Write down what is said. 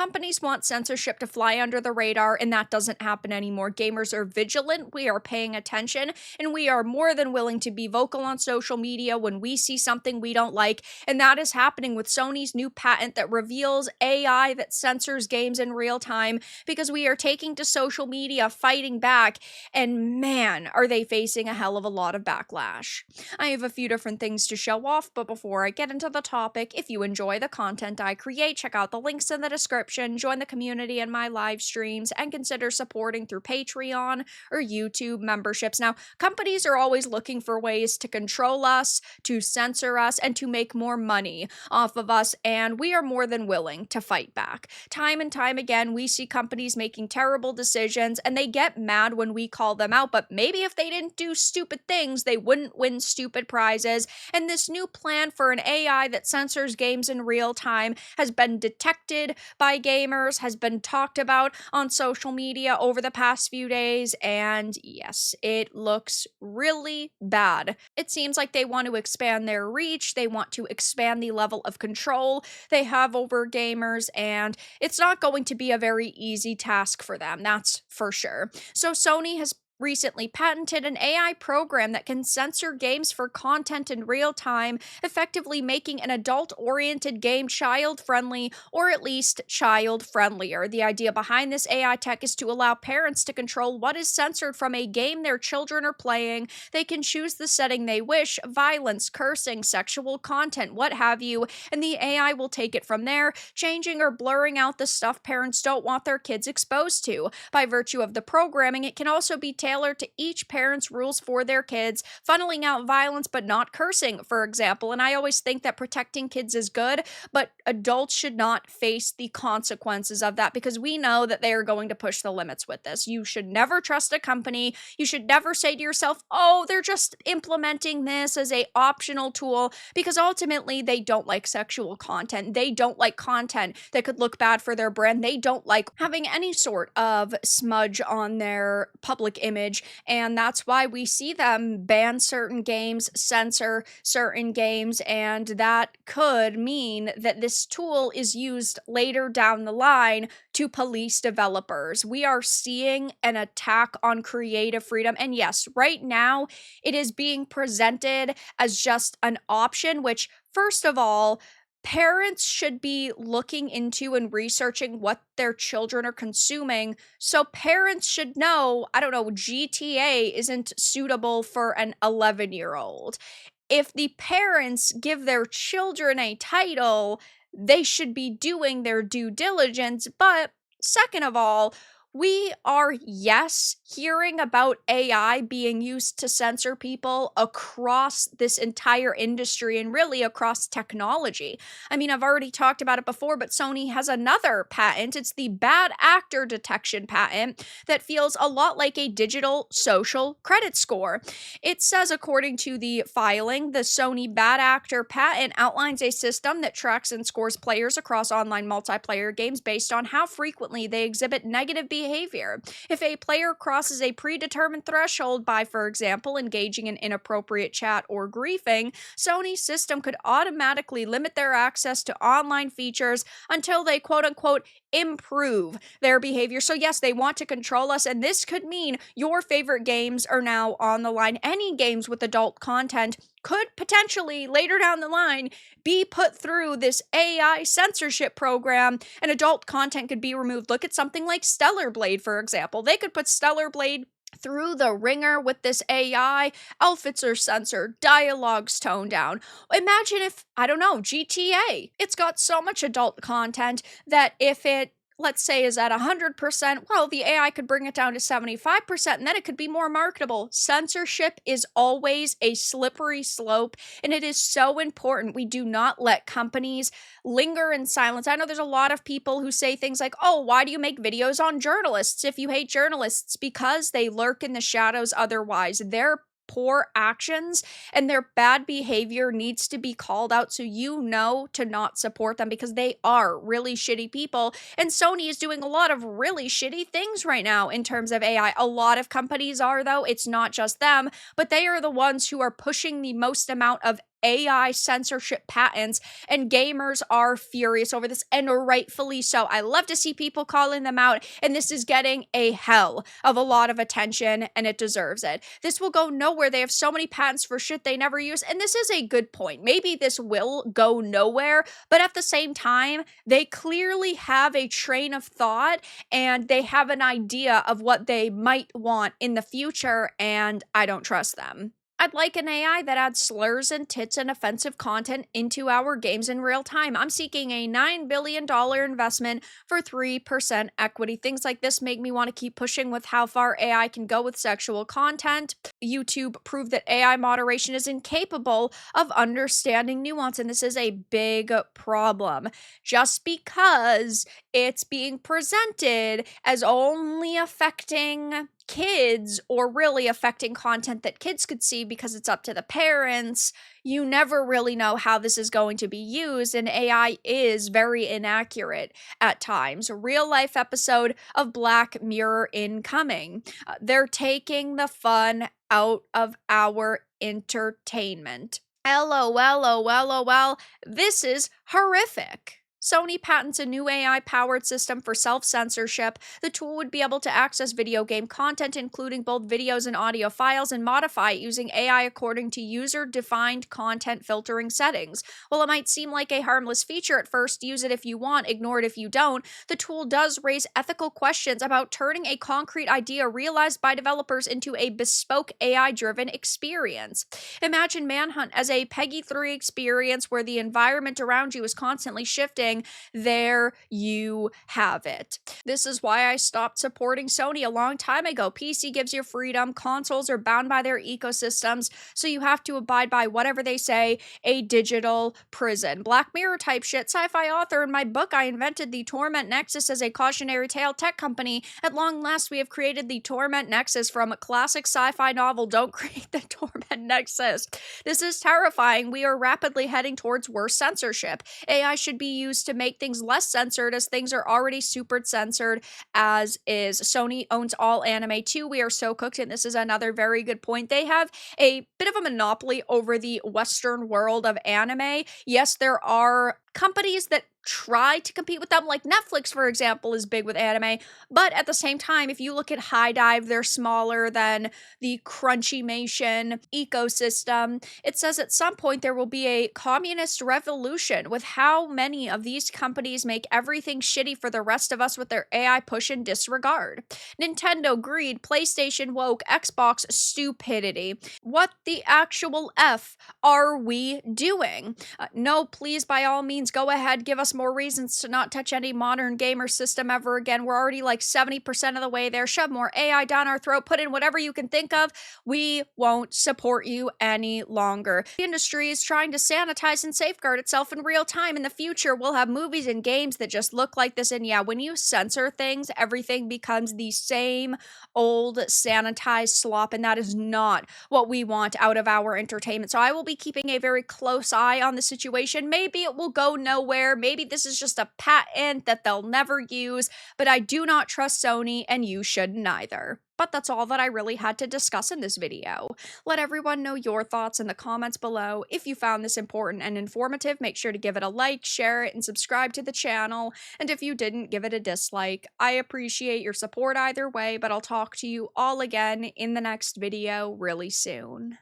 Companies want censorship to fly under the radar, and that doesn't happen anymore. Gamers are vigilant, we are paying attention, and we are more than willing to be vocal on social media when we see something we don't like. And that is happening with Sony's new patent that reveals AI that censors games in real time, because we are taking to social media, fighting back, and man, are they facing a hell of a lot of backlash. I have a few different things to show off, but before I get into the topic, if you enjoy the content I create, check out the links in the description, join the community in my live streams, and consider supporting through Patreon or YouTube memberships. Now, companies are always looking for ways to control us, to censor us, and to make more money off of us, and we are more than willing to fight back. Time and time again, we see companies making terrible decisions, and they get mad when we call them out, but maybe if they didn't do stupid things, they wouldn't win stupid prizes. And this new plan for an AI that censors games in real time has been detected by gamers, has been talked about on social media over the past few days, and yes, it looks really bad. It seems like they want to expand their reach, they want to expand the level of control they have over gamers, and it's not going to be a very easy task for them, that's for sure. So Sony has recently patented an AI program that can censor games for content in real time, effectively making an adult-oriented game child-friendly, or at least child-friendlier. The idea behind this AI tech is to allow parents to control what is censored from a game their children are playing. They can choose the setting they wish, violence, cursing, sexual content, what have you, and the AI will take it from there, changing or blurring out the stuff parents don't want their kids exposed to. By virtue of the programming, it can also be tailored to each parent's rules for their kids, funneling out violence but not cursing, for example. And I always think that protecting kids is good, but adults should not face the consequences of that, because we know that they are going to push the limits with this. You should never trust a company. You should never say to yourself, oh, they're just implementing this as a optional tool, because ultimately they don't like sexual content. They don't like content that could look bad for their brand. They don't like having any sort of smudge on their public image. And that's why we see them ban certain games, censor certain games, and that could mean that this tool is used later down the line to police developers. We are seeing an attack on creative freedom, and yes, right now it is being presented as just an option, which, first of all, parents should be looking into and researching what their children are consuming. So parents should know, I don't know, GTA isn't suitable for an 11-year-old. If the parents give their children a title, they should be doing their due diligence. But second of all, we are, yes, hearing about AI being used to censor people across this entire industry and really across technology. I mean, I've already talked about it before, but Sony has another patent. It's the bad actor detection patent that feels a lot like a digital social credit score. It says, according to the filing, the Sony bad actor patent outlines a system that tracks and scores players across online multiplayer games based on how frequently they exhibit negative behavior. If a player crosses a predetermined threshold by, for example, engaging in inappropriate chat or griefing, Sony's system could automatically limit their access to online features until they quote-unquote improve their behavior. So yes, they want to control us, and this could mean your favorite games are now on the line. Any games with adult content could potentially, later down the line, be put through this AI censorship program, and adult content could be removed. Look at something like Stellar Blade, for example. They could put Stellar Blade through the ringer with this AI. Outfits are censored, dialogue's toned down. Imagine if, I don't know, GTA. It's got so much adult content that if it, let's say, is at 100%, well, the AI could bring it down to 75%, and then it could be more marketable. Censorship is always a slippery slope, and it is so important we do not let companies linger in silence. I know there's a lot of people who say things like, oh, why do you make videos on journalists if you hate journalists? Because they lurk in the shadows otherwise. Their poor actions and their bad behavior needs to be called out, so you know to not support them, because they are really shitty people. And Sony is doing a lot of really shitty things right now in terms of AI. A lot of companies are, though. It's not just them, but they are the ones who are pushing the most amount of AI censorship patents, and gamers are furious over this, and rightfully so. I love to see people calling them out, and this is getting a hell of a lot of attention, and it deserves it. This will go nowhere. They have so many patents for shit they never use, and this is a good point. Maybe this will go nowhere, but at the same time, they clearly have a train of thought, and they have an idea of what they might want in the future, and I don't trust them. I'd like an AI that adds slurs and tits and offensive content into our games in real time. I'm seeking a $9 billion investment for 3% equity. Things like this make me want to keep pushing with how far AI can go with sexual content. YouTube proved that AI moderation is incapable of understanding nuance, and this is a big problem. Just because it's being presented as only affecting kids or really affecting content that kids could see because it's up to the parents, you never really know how this is going to be used, and AI is very inaccurate at times. A real life episode of Black Mirror incoming. They're taking the fun out of our entertainment. LOL, this is horrific. Sony patents a new AI-powered system for self-censorship. The tool would be able to access video game content, including both videos and audio files, and modify it using AI according to user-defined content filtering settings. While it might seem like a harmless feature at first, use it if you want, ignore it if you don't, the tool does raise ethical questions about turning a concrete idea realized by developers into a bespoke AI-driven experience. Imagine Manhunt as a Peggy 3 experience where the environment around you is constantly shifting. There you have it. This is why I stopped supporting Sony a long time ago. PC gives you freedom. Consoles are bound by their ecosystems, so you have to abide by whatever they say, a digital prison. Black Mirror type shit. Sci-fi author in my book, I invented the Torment Nexus as a cautionary tale tech company. At long last, we have created the Torment Nexus from a classic sci-fi novel. Don't create the Torment Nexus. This is terrifying. We are rapidly heading towards worse censorship. AI should be used to make things less censored, as things are already super censored as is. Sony owns all anime too. We are so cooked, and this is another very good point. They have a bit of a monopoly over the Western world of anime. Yes, there are companies that try to compete with them, like Netflix, for example, is big with anime, but at the same time, if you look at High Dive, they're smaller than the Crunchymation ecosystem. It says at some point there will be a communist revolution with how many of these companies make everything shitty for the rest of us with their AI push and disregard. Nintendo greed, PlayStation woke, Xbox stupidity. What the actual F are we doing? No, please, by all means, go ahead, give us more reasons to not touch any modern gamer system ever again. We're already like 70% of the way there. Shove more AI down our throat, put in whatever you can think of. We won't support you any longer. The industry is trying to sanitize and safeguard itself in real time. In the future, we'll have movies and games that just look like this. And yeah, when you censor things, everything becomes the same old sanitized slop, and that is not what we want out of our entertainment. So I will be keeping a very close eye on the situation. Maybe it will go nowhere. Maybe this is just a patent that they'll never use, but I do not trust Sony, and you shouldn't either. But that's all that I really had to discuss in this video. Let everyone know your thoughts in the comments below. If you found this important and informative, make sure to give it a like, share it, and subscribe to the channel. And if you didn't, give it a dislike. I appreciate your support either way, but I'll talk to you all again in the next video really soon.